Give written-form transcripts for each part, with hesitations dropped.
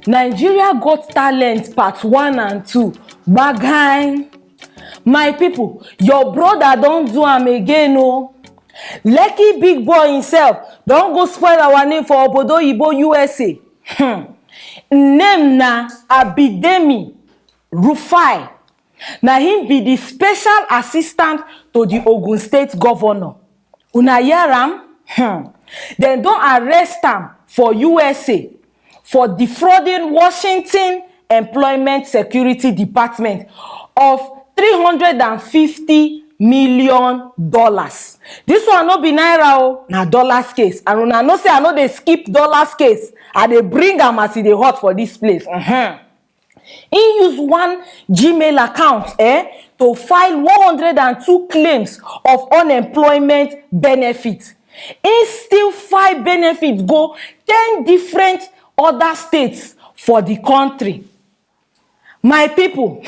Nigeria Got Talent Part 1 and 2. Bagine. My people, your brother don't do am again, oh. Lekki big boy himself don't go spoil our name for Obodo Yibo USA. Name na Abidemi Rufai. Na him be the special assistant to the Ogun State governor. Una hear am? Dem don arrest am for USA for defrauding Washington Employment Security Department of $350 million. This one no be naira o, na dollars case. And una know say I no dey skip dollars case. I dey bring am as e dey hot for this place. He use one Gmail account to file 102 claims of unemployment benefits. He still file benefits go 10 different other states for the country. My people,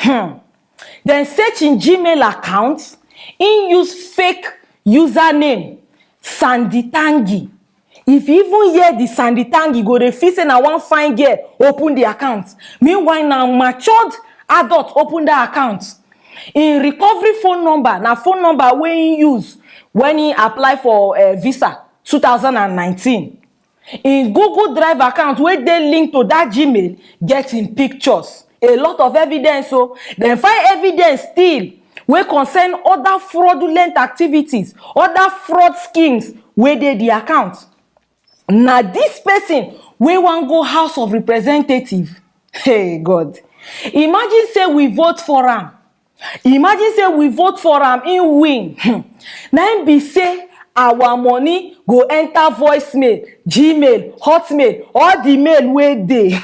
then search in Gmail accounts, he use fake username Sandy Tangi. If you even hear the Sandy Tangi, go dey feel say na one fine girl open the account. Meanwhile, na matured adult open the account. In recovery phone number, na phone number wey he use when he apply for visa 2019. In Google Drive account wey dey linked to that Gmail, get in pictures. A lot of evidence, so dem find evidence still wey concern other fraudulent activities, other fraud schemes wey dey the account. Na this person wey wan go House of Representatives, hey God, imagine say we vote for am. Imagine say we vote for am, he win. Na him be say our money go enter voicemail, Gmail, Hotmail, all the mail wey dey.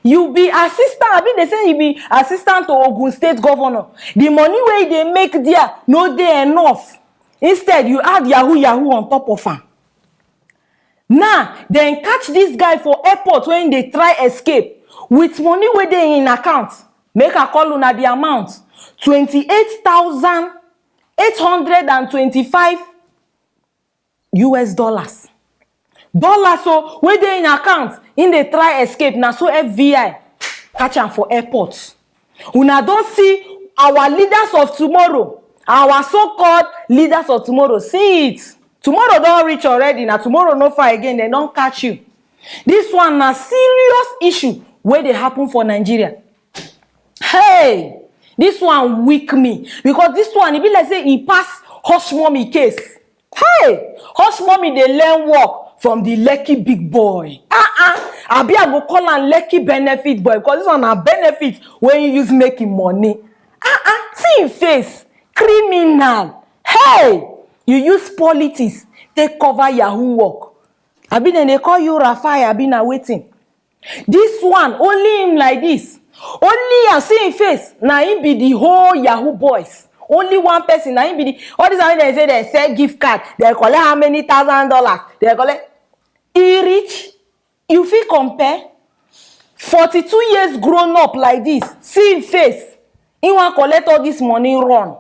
You be assistant, I mean they say you be assistant to Ogun State governor. The money wey they make there no dey enough. Instead, you add Yahoo on top of am. Now, then catch this guy for airport when they try escape with money wey dey in account. Make a call una the amount $28,825 US. Dollars so wey dey in account in dey try escape. Na so FBI catch am for airport. Una don see our leaders of tomorrow, our so-called leaders of tomorrow. See it. Tomorrow don reach already. Now tomorrow no far again. They don't catch you. This one na serious issue wey dey happen for Nigeria. Hey, this one weak me because this one e be like say e pass hush mommy case. Hey, hush mommy dey learn work from the Lekki big boy. Abi I go call am Lekki benefit boy because this one na benefit when you use making money. See him face, criminal. Hey, you use politics take cover Yahoo work. Abi then they call you Rufai, abi na waiting. This one only him like this. Only him see him face. Now him be the whole Yahoo boys. Only one person. Now him be the all this time they say they sell gift card. They collect how many $1,000? They collect. He rich. You feel compare 42 years grown up like this. See him face. He want collect all this money run.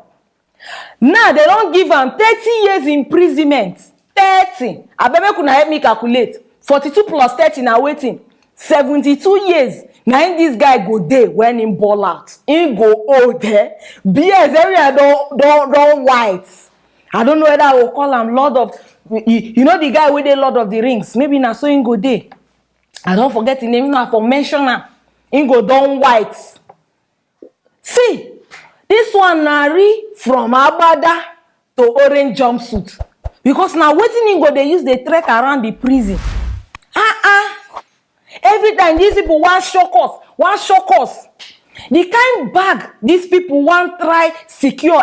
Now they don't give him 30 years imprisonment. 30. I bet could help me calculate. 42 plus 30 now waiting. 72 years. Now this guy go there when him ball out. He go old there. BS area don't white. I don't know whether I will call him Lord of. You know the guy with the Lord of the Rings. Maybe now so he go there. I don't forget the name now for mention now. He go down white. See, this one nari from Abada to orange jumpsuit. Because now waiting he go they use the trek around the prison. Every time these people want shock us. The kind bag these people want try secure,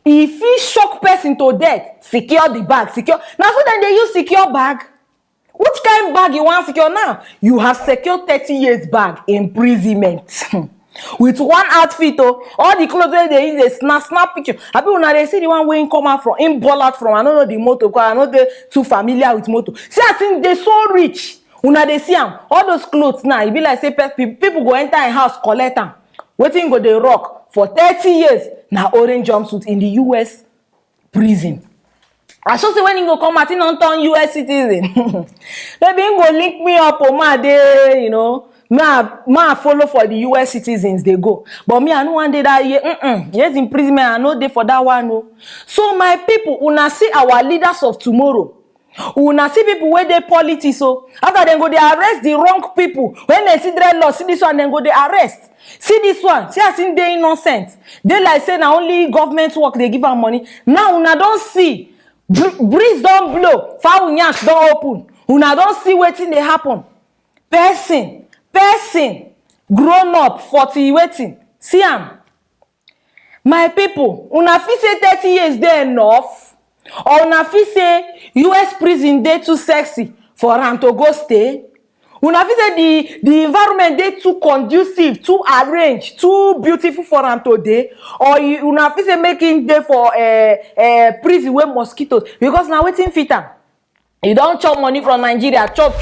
if he shock person to death, secure the bag, secure. Now so then they use secure bag. Which kind bag you want secure now? You have secured 30 years bag imprisonment. With one outfit, all the clothes they use, they snap picture. I be when they see the one where he come out from, him ball out from. I don't know the motor, because I know they too familiar with motor. See, I think they so rich. Una they see them, all those clothes now. It be like say people go enter a house, collect them. Waiting go they rock for 30 years. Now orange jumpsuit in the US prison. I should say when he go come out, he don't turn US citizen. Maybe he go link me up on my day, you know. Ma follow for the US citizens, they go. But me, I no one day that year. Yes, imprisonment, I no day for that one. No. So my people, una see our leaders of tomorrow. Una see people where they politics. So after they go, they arrest the wrong people. When they see dreadlock, see this one, then go they arrest. See this one, see I think they innocent. They like say now only government work, they give them money. Now una don't see. Breeze don't blow, foul nyash don't open. Una don't see wetin dey happen. Person, grown up, 40 waiting. See am. My people, una fit say 30 years dey enough, or una fit say US prison dey too sexy for am to go stay. Una fit say the environment dey too conducive, too arranged, too beautiful for am to dey, or una fit say make him dey for prison wey mosquitoes, because na wetin fit am. You don chop money from Nigeria, chop.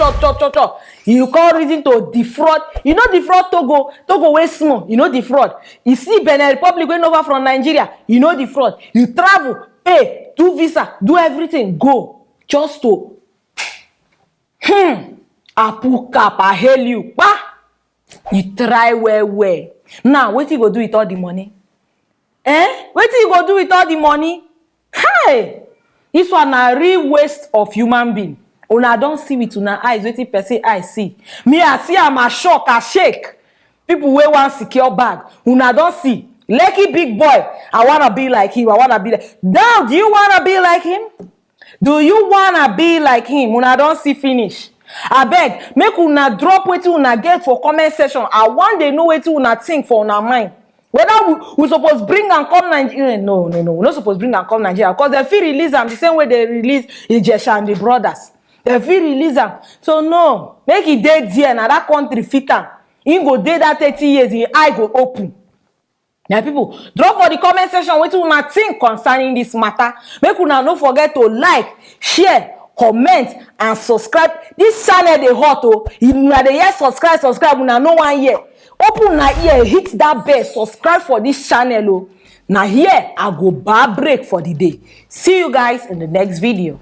You call reason to defraud. You know defraud Togo wey small. You know defraud. You see Benin Republic wey over from Nigeria. You know defraud. You travel, pay, do visa, do everything, go just to Aproko, I hail you. Bah! You try well. Now, what you go do with all the money? What you go do with all the money? Hey! This one a real waste of human being. Una don't see with una eyes, wetin person eye see. Me, I see am a shock, a shake. People wey want secure bag. Una don't see. Lucky big boy. I wanna be like him. Now, do you wanna be like him? Do you wanna be like him? Una don't see finish. Abeg, make una drop wetin una get for comment section. I want they know wetin una think for una mind. Whether we supposed bring and come Nigeria. No. We're not supposed to bring and come Nigeria. Because they feel release them the same way they release Ijesha and the brothers. They feel release them. So no, make it dead there now that country fit am. He go dead that 30 years, his eye go open. Now people, drop for the comment section what you una think concerning this matter. Make una no forget to like, share, comment, and subscribe. This channel they hot oh. If una dey hear subscribe, una no one here. Open na ear, hit that bell, subscribe for this channel. Oh. Now here, I go bar break for the day. See you guys in the next video.